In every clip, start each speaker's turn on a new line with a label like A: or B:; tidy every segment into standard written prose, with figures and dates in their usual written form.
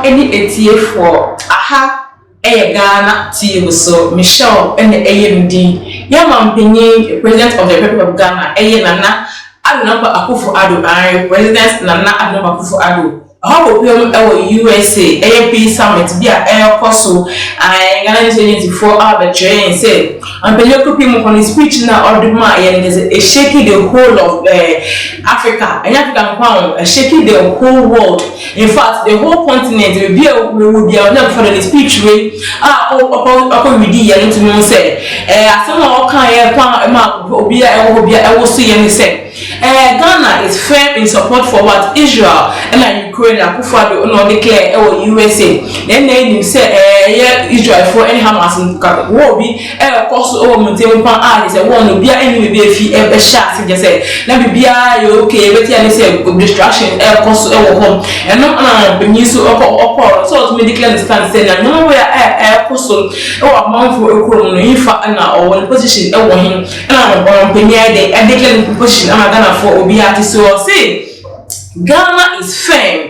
A: any etie for aha Ghana TV so Michelle and AMD Yamampenye President of the Republic of Ghana Nana Adonapa Akufo-Addo President Nana Adonapa Akufo-Addo how we our USA AP summit be a coso Ghana 24 hour train say and Penyoko people on his speech now or the man and shaking the whole of Africa and African pound shaking the whole world. In fact, the whole continent will be out for the speech way. We did to say, some all kind of be I will see and say. Ghana is firm in support for what Israel and Ukraine Akufo-Addo no declare USA. Then they say Israel for any Hamas in war be course maintain pan is a one be any be a shot just say let me be okay but you say distraction course home and no be so so to medically understand say no where course amount for no infa na or position him and premier the declare position Ghana for Obiati so say Ghana is firm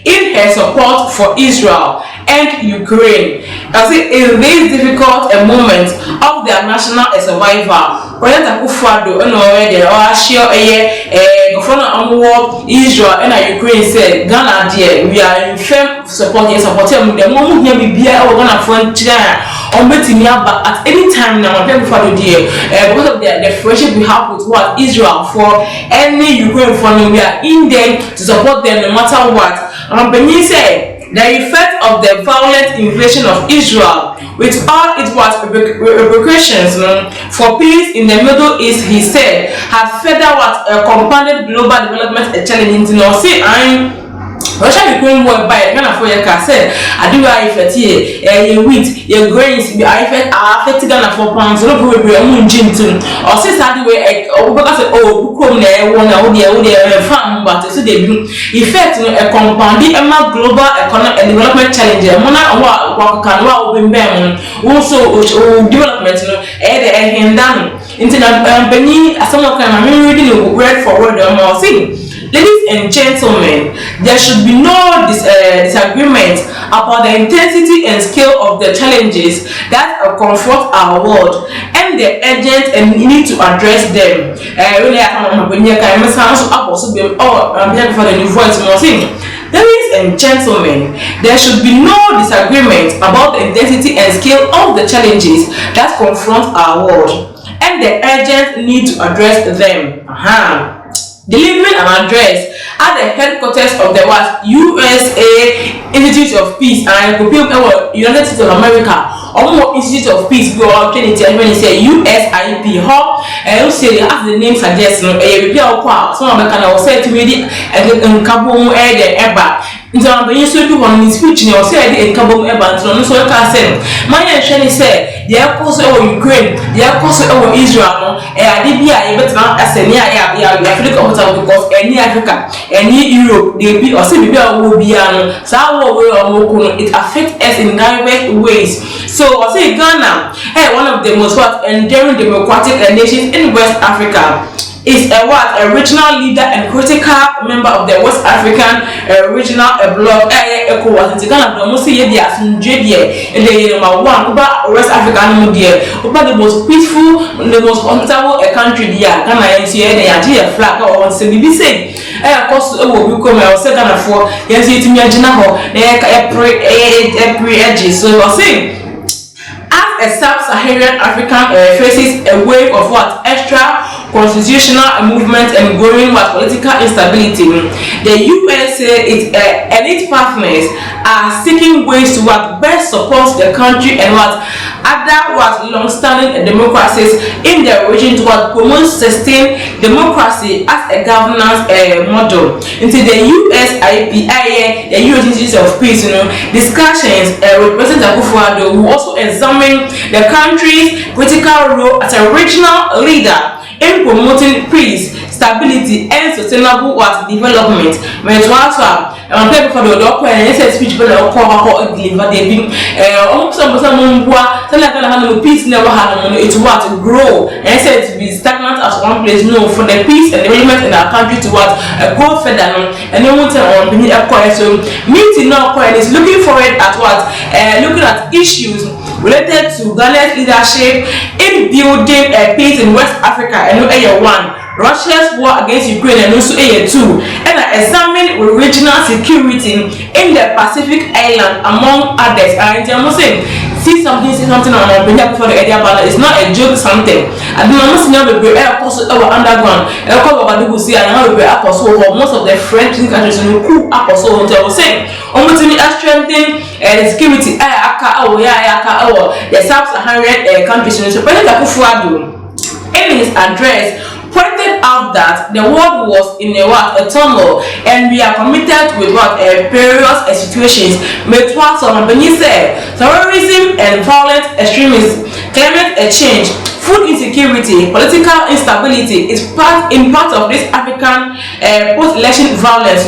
A: in her support for Israel and Ukraine. As in this difficult moment of their national survival, President Akufo-Addo and already share governor Israel and Ukraine said Ghana dear we are in firm support and supporting the moment here we be our Ghana front or meeting at any time now before the dear because of the friendship we have with what Israel for any Ukraine funding we are in there to support them no matter what. Benin said the effect of the violent invasion of Israel with all its repercussions for peace in the Middle East, he said, has further compounded global development challenge. Russia Ukraine war by Ghana for your cassette. I do affect your wheat, your grains, I affect Ghana for pounds, no problem, Jinton, or since I do because come there, one farm, but so they do effect a compounding global economic and development challenge. Mona what can open them also development, done. Internet Benin, as someone can reading a word for word or more thing. Ladies and gentlemen, there should be no disagreement about the intensity and scale of the challenges that confront our world and the urgent and need to address them. Ladies and gentlemen, there should be no disagreement about the intensity and scale of the challenges that confront our world and the urgent need to address them. Delivering an address at the headquarters of the USA Institute of Peace and United States of America, or more Institute of Peace, go out when you say USIP, and say as the name suggests, some of the kind of say to me and Kabum Eba. Nti you so do one speech ni o say the Kabum Eba no so ka say my shey say the cause of Ukraine, the cause of Israel no ade bia e betna aseni ya Africa because any Africa, any Europe, they be or say bia wo bia no sa wo it affects us in direct ways. So I say Ghana, one of the most enduring democratic nations in West Africa, is a regional leader and critical member of the West African regional bloc. ECOWAS. It's Ghana the most number one over West Africa over the most peaceful, the most comfortable country there. Ghana is here. They are flag or say we say. Of course, we come and say Ghana for yes, it's me Ghana. Every edges. So I say. As a sub-Saharan African faces a wave of extra constitutional movement and growing political instability, the USA and its partners are seeking ways to best support the country and other long-standing democracies in the region to promote sustain democracy as a governance model. Into the USIP, the European Institute of Peace, discussions with President Akufo-Addo who also examine the country's critical role as a regional leader in promoting peace, stability, and sustainable development. I'm paying for the doctor and say speech but I call deliver they been some bois tell like peace never had it what to grow and say to be stagnant at one place. No, for the peace and development in our country to what go further and they want to so meeting now is looking forward at what looking at issues related to Ghana's leadership in building peace in West Africa and one Russia's war against Ukraine and also two and examine regional security in the Pacific Island among others. And I'm saying see something on our before the area balance. It's not a joke something. I do not know the air course over underground and I call about the see and how we are most of the French countries who are also I was saying almost to me strengthening the security the Sub-Saharan countries. So President Akufo-Addo in his address pointed out that the world was in a turmoil and we are committed with various situations. Terrorism and violent extremism, climate change, food insecurity, political instability is part of this African post-election violence,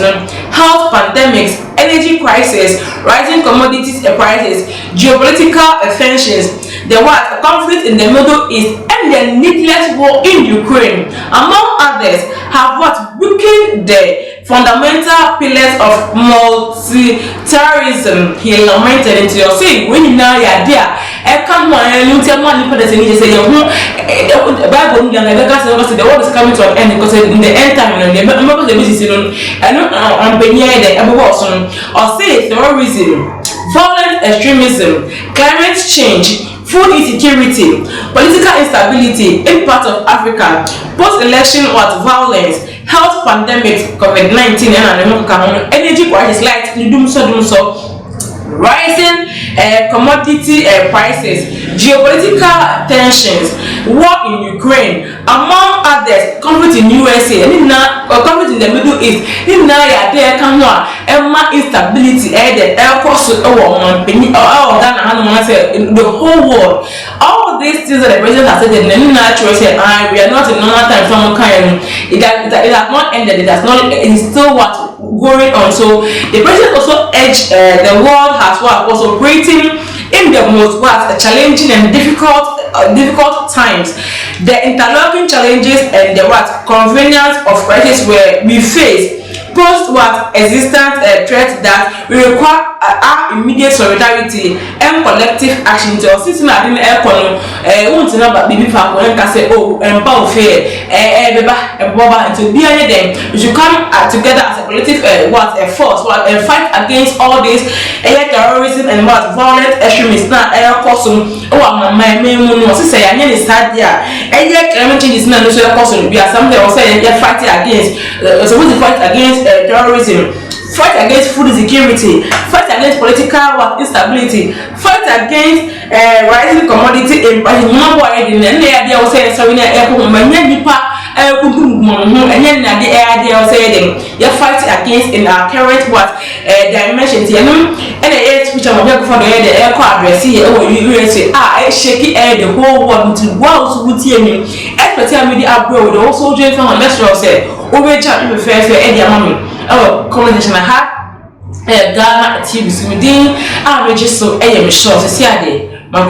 A: health pandemics, energy crisis, rising commodities prices, geopolitical tensions, the conflict in the Middle East, and the needless war in Ukraine, among others, have weakened the fundamental pillars of multi-terrorism. He lamented into your saying when you know you're there. I can't say Bible the world is coming to an end because in the end time remember the music or say terrorism, violent extremism, climate change, food insecurity, political instability in parts of Africa, post-election violence, health pandemics, COVID-19 and energy crisis like rising commodity prices, geopolitical tensions, war in Ukraine, among others, conflict in USA, and conflict in the Middle East, instability, the whole world. All these things that the president has said, we are not in normal time. It has not ended. It is still going on. So the president also urged the world has was operating in the most challenging and difficult times. The interlocking challenges and the convenience of crisis where we face post existent threats that we require our immediate solidarity and collective action. To assist in the economy, won't know about baby for say empower fair and to be anything. We should come together as a collective force and fight against all this terrorism and violent extremists. Now my main say I need start there. Climate change is not necessarily cause we are something or say fighting against supposed to fight against terrorism, fight against food insecurity, fight against political instability, fight against rising commodity in prices. Fight against in our current dimensions. And the speech I'm going for the air address here USA shaky air the whole world to wow with you. Experts media abroad also join from a lecturer said over chat with fair mommy. Our conversation I had Ghana TV Sweden. I register a short to see a day. My